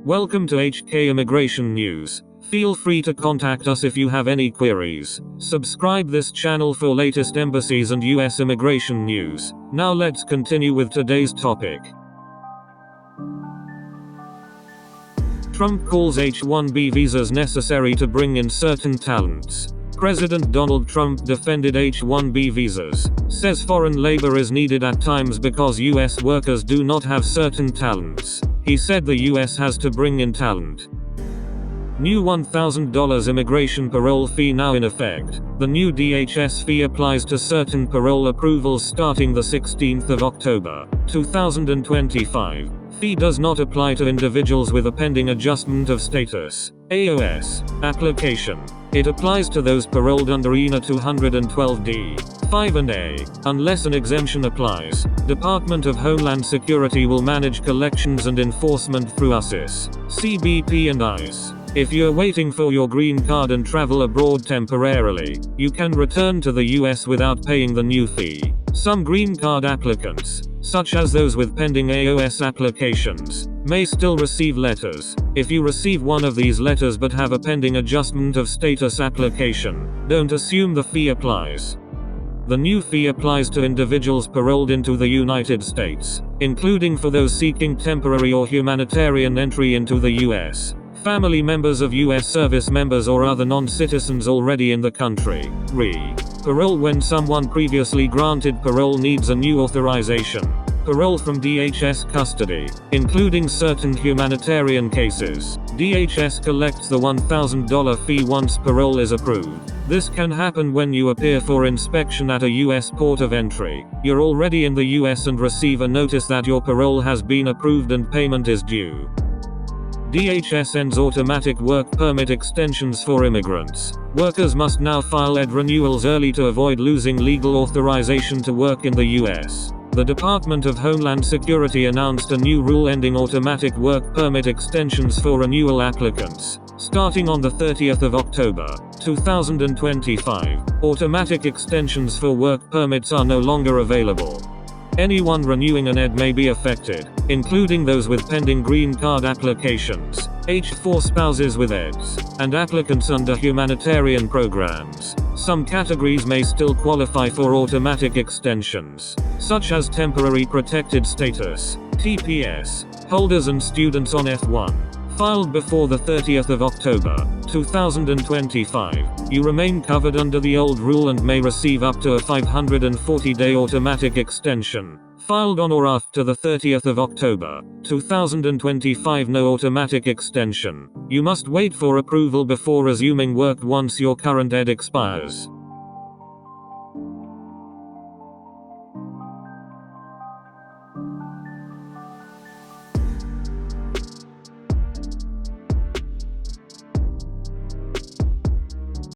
Welcome to HK Immigration News. Feel free to contact us if you have any queries. Subscribe this channel for latest embassies and US immigration news. Now let's continue with today's topic. Trump calls H-1B visas necessary to bring in certain talents. President Donald Trump defended H-1B visas, says foreign labor is needed at times because US workers do not have certain talents. He said the US has to bring in talent. New $1,000 immigration parole fee now in effect. The new DHS fee applies to certain parole approvals starting the 16th of October, 2025. Fee does not apply to individuals with a pending adjustment of status (AOS) application. It applies to those paroled under INA 212D, 5 and A. Unless an exemption applies, Department of Homeland Security will manage collections and enforcement through USCIS, CBP and ICE. If you're waiting for your green card and travel abroad temporarily, you can return to the US without paying the new fee. Some green card applicants, such as those with pending AOS applications, may still receive letters. If you receive one of these letters but have a pending adjustment of status application, don't assume the fee applies. The new fee applies to individuals paroled into the United States, including for those seeking temporary or humanitarian entry into the US. Family members of U.S. service members or other non-citizens already in the country. Parole when someone previously granted parole needs a new authorization. Parole from DHS custody, including certain humanitarian cases. DHS collects the $1,000 fee once parole is approved. This can happen when you appear for inspection at a U.S. port of entry. You're already in the U.S. and receive a notice that your parole has been approved and payment is due. DHS ends automatic work permit extensions for immigrants. Workers must now file ED renewals early to avoid losing legal authorization to work in the US. The Department of Homeland Security announced a new rule ending automatic work permit extensions for renewal applicants. Starting on the 30th of October, 2025, automatic extensions for work permits are no longer available. Anyone renewing an ED may be affected, including those with pending green card applications, H-4 spouses with EDs, and applicants under humanitarian programs. Some categories may still qualify for automatic extensions, such as temporary protected status, TPS, holders and students on F1. Filed before the 30th of October, 2025, you remain covered under the old rule and may receive up to a 540-day automatic extension. Filed on or after the 30th of October, 2025, no automatic extension. You must wait for approval before resuming work once your current ED expires.